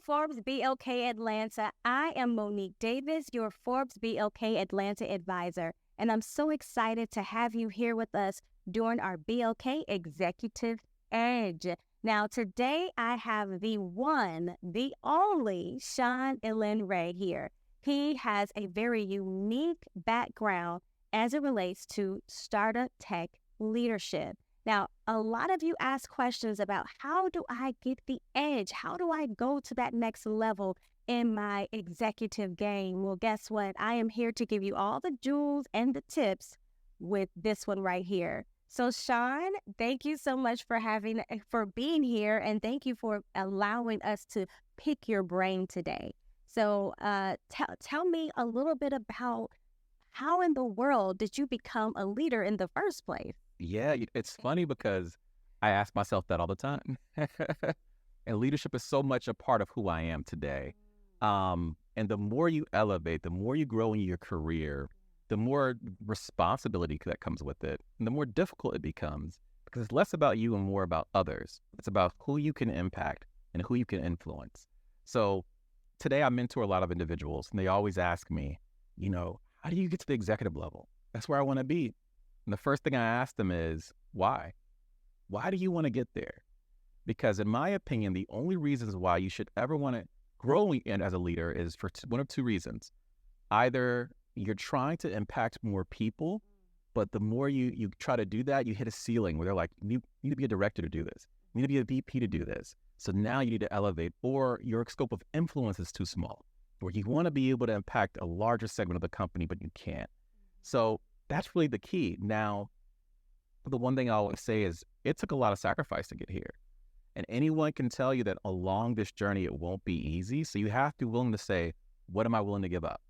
Forbes BLK Atlanta. I am Monique Davis, your Forbes BLK Atlanta advisor, and I'm so excited to have you here with us during our BLK Executive Edge. Now, today I have the one, the only Sean Ilenrey here. He has a very unique background as it relates to startup tech leadership. Now, a lot of you ask questions about how do I get the edge? How do I go to that next level in my executive game? Well, guess what? I am here to give you all the jewels and the tips with this one right here. So, Sean, thank you so much for being here, and thank you for allowing us to pick your brain today. So, tell me a little bit about how in the world did you become a leader in the first place? Yeah, it's funny because I ask myself that all the time. And leadership is so much a part of who I am today. And the more you elevate, the more you grow in your career, the more responsibility that comes with it, and the more difficult it becomes because it's less about you and more about others. It's about who you can impact and who you can influence. So today I mentor a lot of individuals, and they always ask me, how do you get to the executive level? That's where I want to be. And the first thing I ask them is, why? Why do you want to get there? Because in my opinion, the only reasons why you should ever want to grow in as a leader is for one of two reasons. Either you're trying to impact more people, but the more you try to do that, you hit a ceiling where they're like, you need to be a director to do this. You need to be a VP to do this. So now you need to elevate, or your scope of influence is too small, where you want to be able to impact a larger segment of the company, but you can't. So that's really the key. Now, the one thing I always say is it took a lot of sacrifice to get here. And anyone can tell you that along this journey, it won't be easy. So you have to be willing to say, what am I willing to give up?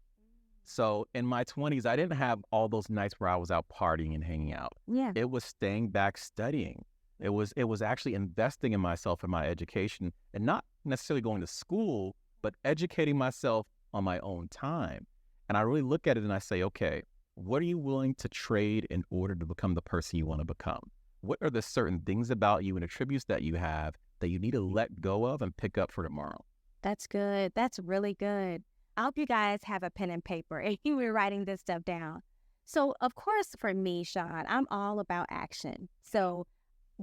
So in my 20s, I didn't have all those nights where I was out partying and hanging out. Yeah. It was staying back studying. It was actually investing in myself and my education, and not necessarily going to school, but educating myself on my own time. And I really look at it and I say, okay, what are you willing to trade in order to become the person you want to become? What are the certain things about you and attributes that you have that you need to let go of and pick up for tomorrow? That's good. That's really good. I hope you guys have a pen and paper and you were writing this stuff down. So, of course, for me, Sean, I'm all about action. So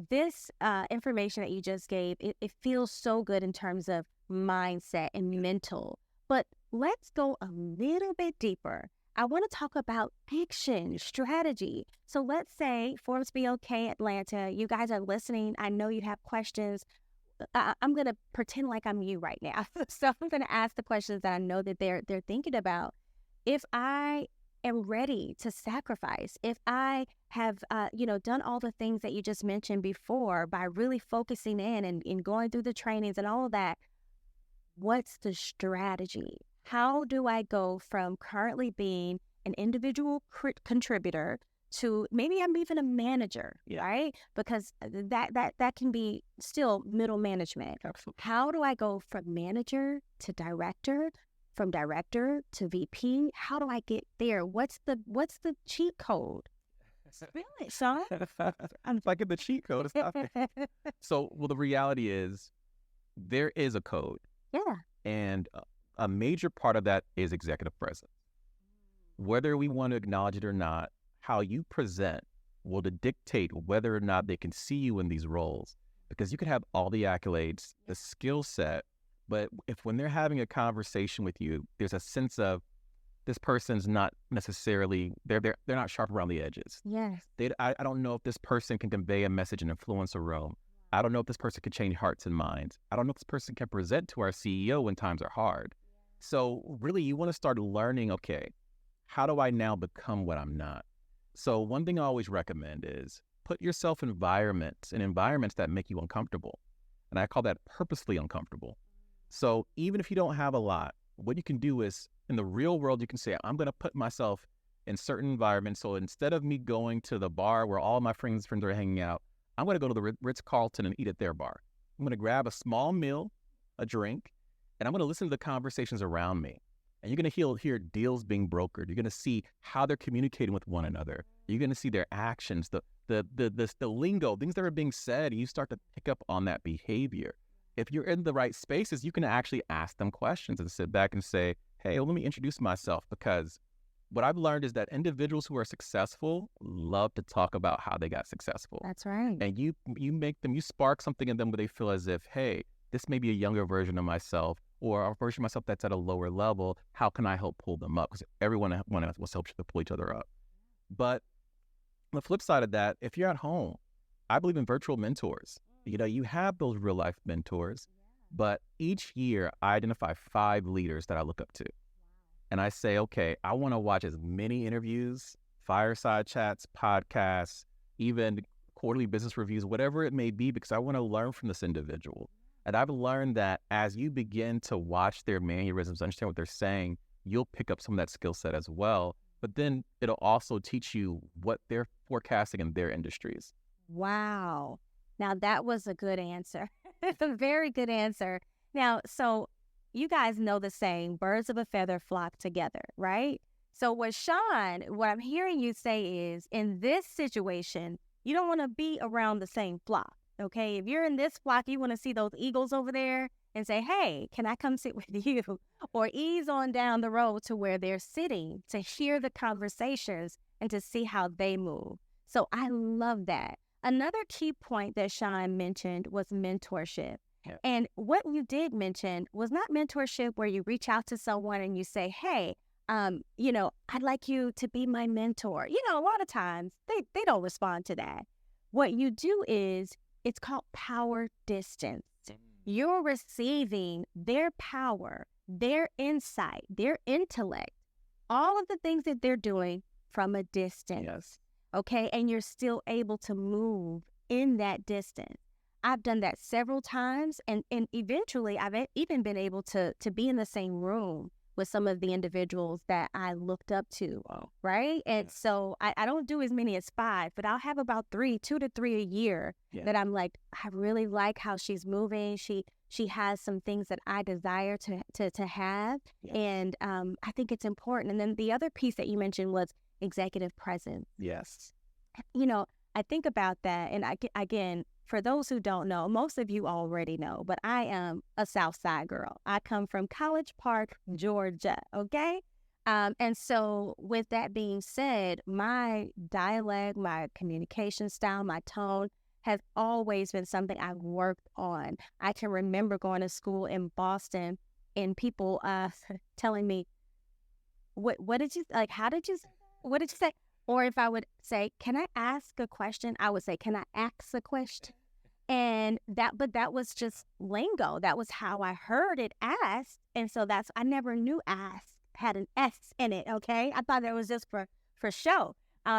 this information that you just gave, it feels so good in terms of mindset and mental. But let's go a little bit deeper. I want to talk about action, strategy. So let's say Forbes BLK Atlanta, you guys are listening. I know you have questions. I'm going to pretend like I'm you right now. So I'm going to ask the questions that I know that they're thinking about. If I am ready to sacrifice, if I have, done all the things that you just mentioned before by really focusing in and going through the trainings and all of that, what's the strategy? How do I go from currently being an individual contributor to maybe I'm even a manager, right? Because that can be still middle management. Absolutely. How do I go from manager to director, from director to VP? How do I get there? What's the cheat code? Spill it, Sean. I'm like in the cheat code. It's not there. So, the reality is there is a code. Yeah. And a major part of that is executive presence. Whether we want to acknowledge it or not, how you present will dictate whether or not they can see you in these roles. Because you could have all the accolades, the skill set, but if when they're having a conversation with you, there's a sense of this person's not necessarily, they're not sharp around the edges. Yes. I don't know if this person can convey a message and influence a realm. I don't know if this person can change hearts and minds. I don't know if this person can present to our CEO when times are hard. So really, you want to start learning, okay, how do I now become what I'm not? So one thing I always recommend is put yourself in environments that make you uncomfortable. And I call that purposely uncomfortable. So even if you don't have a lot, what you can do is in the real world, you can say, I'm going to put myself in certain environments. So instead of me going to the bar where all my friends are hanging out, I'm going to go to the Ritz-Carlton and eat at their bar. I'm going to grab a small meal, a drink, and I'm going to listen to the conversations around me. And you're going to hear deals being brokered. You're going to see how they're communicating with one another. You're going to see their actions, the lingo, things that are being said. And you start to pick up on that behavior. if you're in the right spaces, you can actually ask them questions and sit back and say, hey, well, let me introduce myself, because what I've learned is that individuals who are successful love to talk about how they got successful. That's right. And you spark something in them where they feel as if, hey, this may be a younger version of myself or a version of myself that's at a lower level. How can I help pull them up? Because everyone wants to help to pull each other up. But on the flip side of that, if you're at home, I believe in virtual mentors. You have those real life mentors, but each year I identify 5 leaders that I look up to. And I say, okay, I want to watch as many interviews, fireside chats, podcasts, even quarterly business reviews, whatever it may be, because I want to learn from this individual. And I've learned that as you begin to watch their mannerisms, understand what they're saying, you'll pick up some of that skill set as well. But then it'll also teach you what they're forecasting in their industries. Wow. Now that was a good answer. It's a very good answer. Now, so you guys know the saying, birds of a feather flock together, right? So what I'm hearing you say is, in this situation, you don't want to be around the same flock, okay? If you're in this flock, you want to see those eagles over there and say, hey, can I come sit with you? Or ease on down the road to where they're sitting to hear the conversations and to see how they move. So I love that. Another key point that Sean mentioned was mentorship. Yeah. And what you did mention was not mentorship where you reach out to someone and you say, hey, I'd like you to be my mentor. A lot of times they don't respond to that. What you do is, it's called power distance. You're receiving their power, their insight, their intellect, all of the things that they're doing from a distance. Yes. Okay. And you're still able to move in that distance. I've done that several times, and eventually I've even been able to be in the same room with some of the individuals that I looked up to, right? And so I don't do as many as 5, but I'll have about 2 to 3 a year that I'm like, I really like how she's moving. She has some things that I desire to have, and I think it's important. And then the other piece that you mentioned was executive presence. Yes. I think about that, and again, for those who don't know, most of you already know, but I am a South Side girl. I come from College Park, Georgia, okay? And so with that being said, my dialect, my communication style, my tone has always been something I've worked on. I can remember going to school in Boston and people telling me, what did you, like, how did you, what did you say? Or if I would say, can I ask a question? I would say, can I ask a question? But that was just lingo. That was how I heard it asked. And so I never knew ask had an S in it, okay? I thought it was just for show.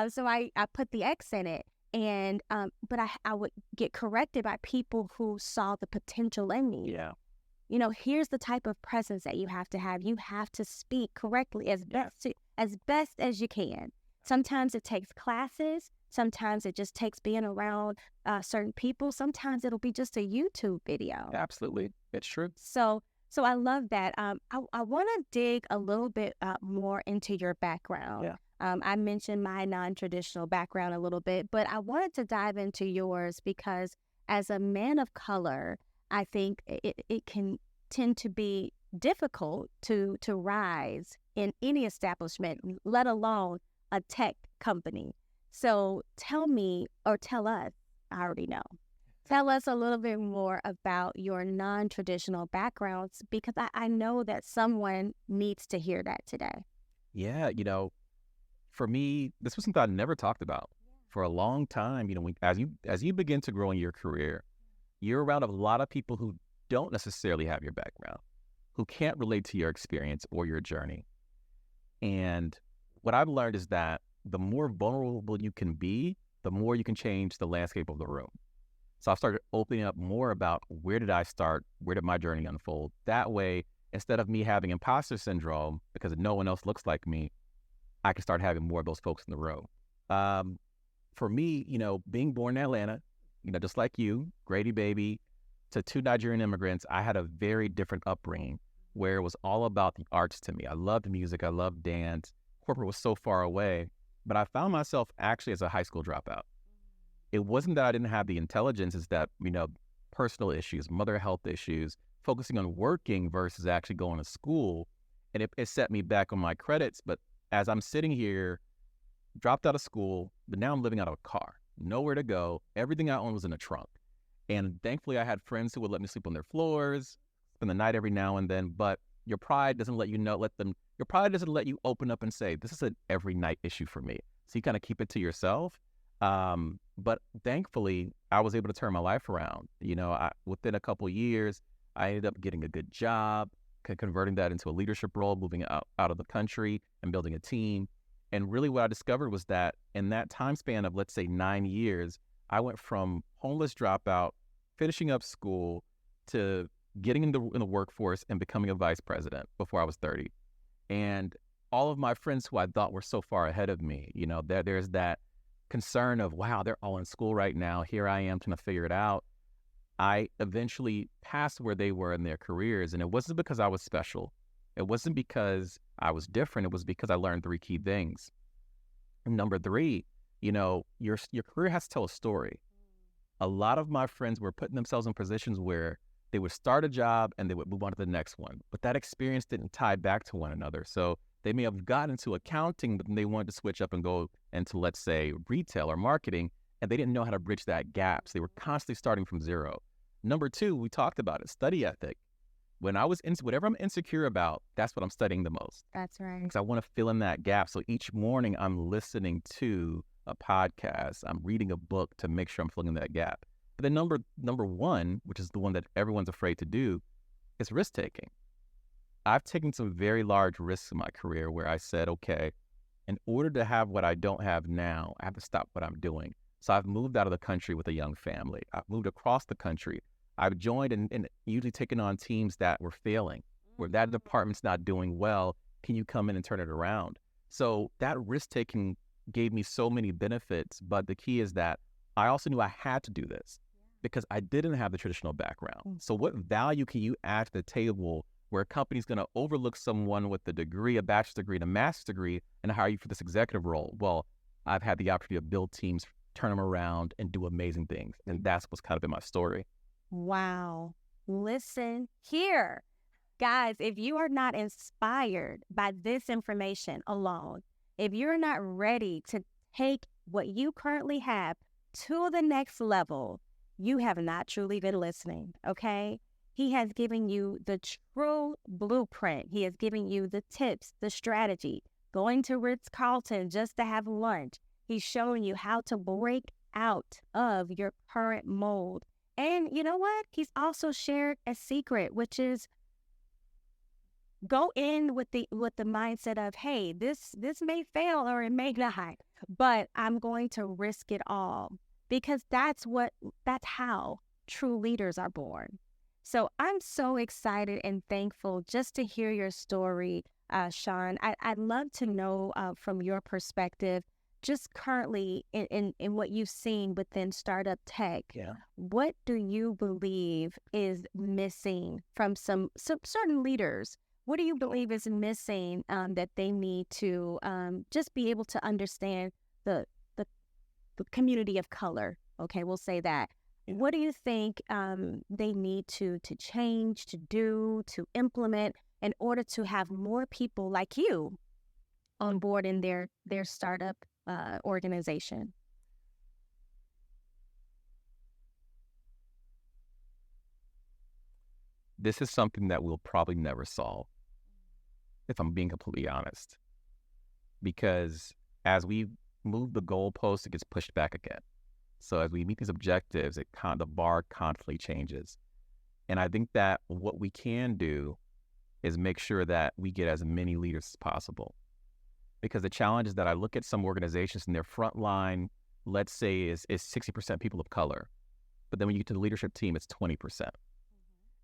So I put the X in it. And, but I would get corrected by people who saw the potential in me. Yeah. Here's the type of presence that you have to have. You have to speak correctly as best as you can. Sometimes it takes classes. Sometimes it just takes being around certain people. Sometimes it'll be just a YouTube video. Absolutely. It's true. So I love that. I want to dig a little bit more into your background. Yeah. I mentioned my non-traditional background a little bit, but I wanted to dive into yours because as a man of color, I think it can tend to be difficult to rise in any establishment, let alone a tech company. So tell me, or tell us, I already know, tell us a little bit more about your non-traditional backgrounds, because I know that someone needs to hear that today. Yeah, for me, this was something I never talked about for a long time. As you begin to grow in your career, you're around a lot of people who don't necessarily have your background, who can't relate to your experience or your journey. And what I've learned is that the more vulnerable you can be, the more you can change the landscape of the room. So I've started opening up more about where did I start? Where did my journey unfold? That way, instead of me having imposter syndrome because no one else looks like me, I can start having more of those folks in the room. For me, being born in Atlanta, just like you, Grady baby, to 2 Nigerian immigrants, I had a very different upbringing where it was all about the arts to me. I loved music. I loved dance. Corporate was so far away. But I found myself actually as a high school dropout. It wasn't that I didn't have the intelligence, it's that, personal issues, mother health issues, focusing on working versus actually going to school. And it set me back on my credits. But as I'm sitting here, dropped out of school, but now I'm living out of a car, nowhere to go. Everything I owned was in a trunk. And thankfully, I had friends who would let me sleep on their floors, spend the night every now and then. But your pride doesn't let you know, your pride doesn't let you open up and say, this is an every night issue for me. So you kind of keep it to yourself. But thankfully, I was able to turn my life around. Within a couple of years, I ended up getting a good job, converting that into a leadership role, moving out of the country and building a team. And really what I discovered was that in that time span of, let's say, 9 years, I went from homeless dropout, finishing up school, to getting in the workforce and becoming a vice president before I was 30. And all of my friends who I thought were so far ahead of me, there's that concern of, wow, they're all in school right now. Here I am trying to figure it out. I eventually passed where they were in their careers. And it wasn't because I was special. It wasn't because I was different. It was because I learned 3 key things. And number 3, your career has to tell a story. A lot of my friends were putting themselves in positions where they would start a job and they would move on to the next one. But that experience didn't tie back to one another. So they may have gotten into accounting, but then they wanted to switch up and go into, let's say, retail or marketing, and they didn't know how to bridge that gap. So they were constantly starting from zero. Number 2, we talked about it, study ethic. When I was whatever I'm insecure about, that's what I'm studying the most. That's right. Because I want to fill in that gap. So each morning I'm listening to a podcast, I'm reading a book to make sure I'm filling in that gap. But then number 1, which is the one that everyone's afraid to do, is risk taking. I've taken some very large risks in my career where I said, okay, in order to have what I don't have now, I have to stop what I'm doing. So I've moved out of the country with a young family. I've moved across the country. I've joined and usually taken on teams that were failing, where that department's not doing well. Can you come in and turn it around? So that risk-taking gave me so many benefits, but the key is that I also knew I had to do this because I didn't have the traditional background. So what value can you add to the table where a company's going to overlook someone with a degree, a bachelor's degree, and a master's degree, and hire you for this executive role? Well, I've had the opportunity to build teams, turn them around, and do amazing things. And that's what's kind of been my story. Wow. Listen here. Guys, if you are not inspired by this information alone, if you're not ready to take what you currently have to the next level, you have not truly been listening, okay? He has given you the true blueprint. He has given you the tips, the strategy, going to Ritz-Carlton just to have lunch. He's showing you how to break out of your current mold. And you know what? He's also shared a secret, which is go in with the mindset of, hey, this may fail or it may not, but I'm going to risk it all, because that's how true leaders are born. So I'm so excited and thankful just to hear your story, Sean. I'd love to know from your perspective, just currently in what you've seen within startup tech, what do you believe is missing from some certain leaders? What do you believe is missing that they need to just be able to understand the community of color? Okay, we'll say that. What do you think they need to change, to do, to implement in order to have more people like you on board in their startup organization? This is something that we'll probably never solve, if I'm being completely honest, because as we move the goalpost, it gets pushed back again. So as we meet these objectives, the bar constantly changes. And I think that what we can do is make sure that we get as many leaders as possible. Because the challenge is that I look at some organizations and their front line, let's say, is 60% people of color. But then when you get to the leadership team, it's 20%.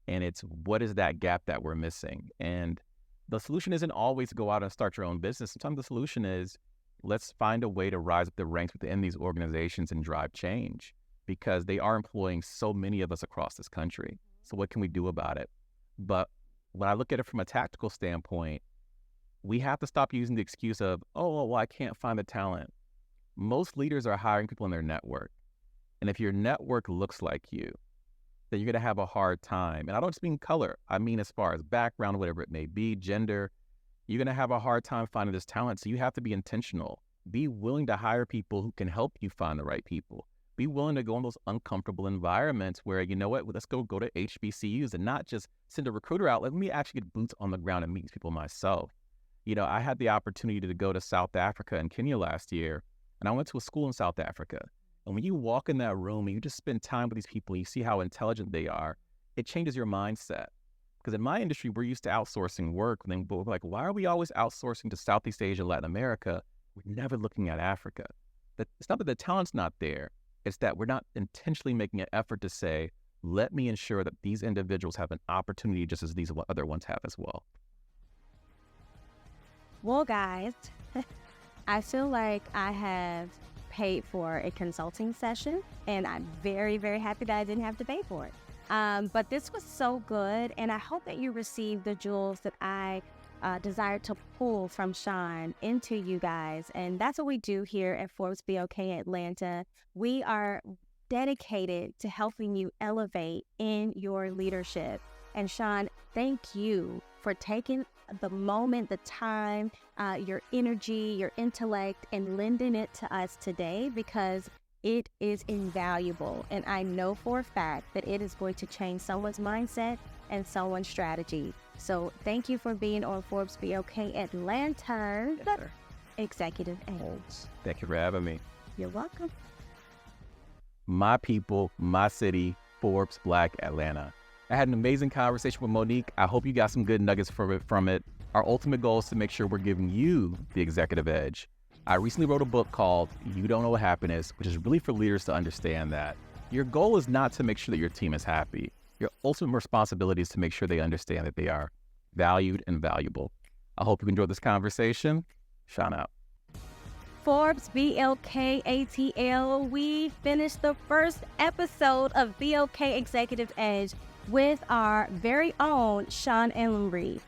And it's, what is that gap that we're missing? And the solution isn't always to go out and start your own business. Sometimes the solution is, let's find a way to rise up the ranks within these organizations and drive change, because they are employing so many of us across this country. So what can we do about it? But when I look at it from a tactical standpoint, we have to stop using the excuse of, oh, well, I can't find the talent. Most leaders are hiring people in their network. And if your network looks like you, then you're going to have a hard time. And I don't just mean color. I mean as far as background, whatever it may be, gender. You're going to have a hard time finding this talent. So you have to be intentional. Be willing to hire people who can help you find the right people. Be willing to go in those uncomfortable environments where, you know what, let's go to HBCUs and not just send a recruiter out. Let me actually get boots on the ground and meet these people myself. You know, I had the opportunity to go to South Africa and Kenya last year, and I went to a school in South Africa. And when you walk in that room and you just spend time with these people, you see how intelligent they are, it changes your mindset. Because in my industry, we're used to outsourcing work. And we're like, why are we always outsourcing to Southeast Asia, Latin America? We're never looking at Africa. It's not that the talent's not there. It's that we're not intentionally making an effort to say, let me ensure that these individuals have an opportunity just as these other ones have as well. Well, guys, I feel like I have paid for a consulting session, and I'm very, very happy that I didn't have to pay for it. But this was so good, and I hope that you received the jewels that I desired to pull from Sean into you guys. And that's what we do here at Forbes BLK Atlanta. We are dedicated to helping you elevate in your leadership. And Sean, thank you for taking the moment, the time, your energy, your intellect, and lending it to us today, because it is invaluable. And I know for a fact that it is going to change someone's mindset and someone's strategy. So thank you for being on Forbes BLK Atlanta Executive Edge. Thank you for having me. You're welcome. My people, my city, Forbes Black Atlanta. I had an amazing conversation with Monique. I hope you got some good nuggets from it. Our ultimate goal is to make sure we're giving you the executive edge. I recently wrote a book called You Don't Know Happiness, which is really for leaders to understand that your goal is not to make sure that your team is happy. Your ultimate responsibility is to make sure they understand that they are valued and valuable. I hope you enjoyed this conversation. Sean out. Forbes BLK ATL, we finished the first episode of BLK Executive Edge with our very own Sean Ilenrey.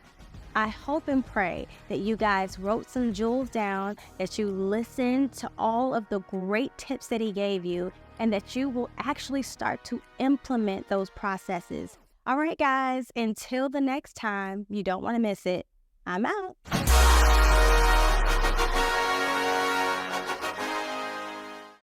I hope and pray that you guys wrote some jewels down, that you listened to all of the great tips that he gave you, and that you will actually start to implement those processes. All right, guys, until the next time, you don't want to miss it. I'm out.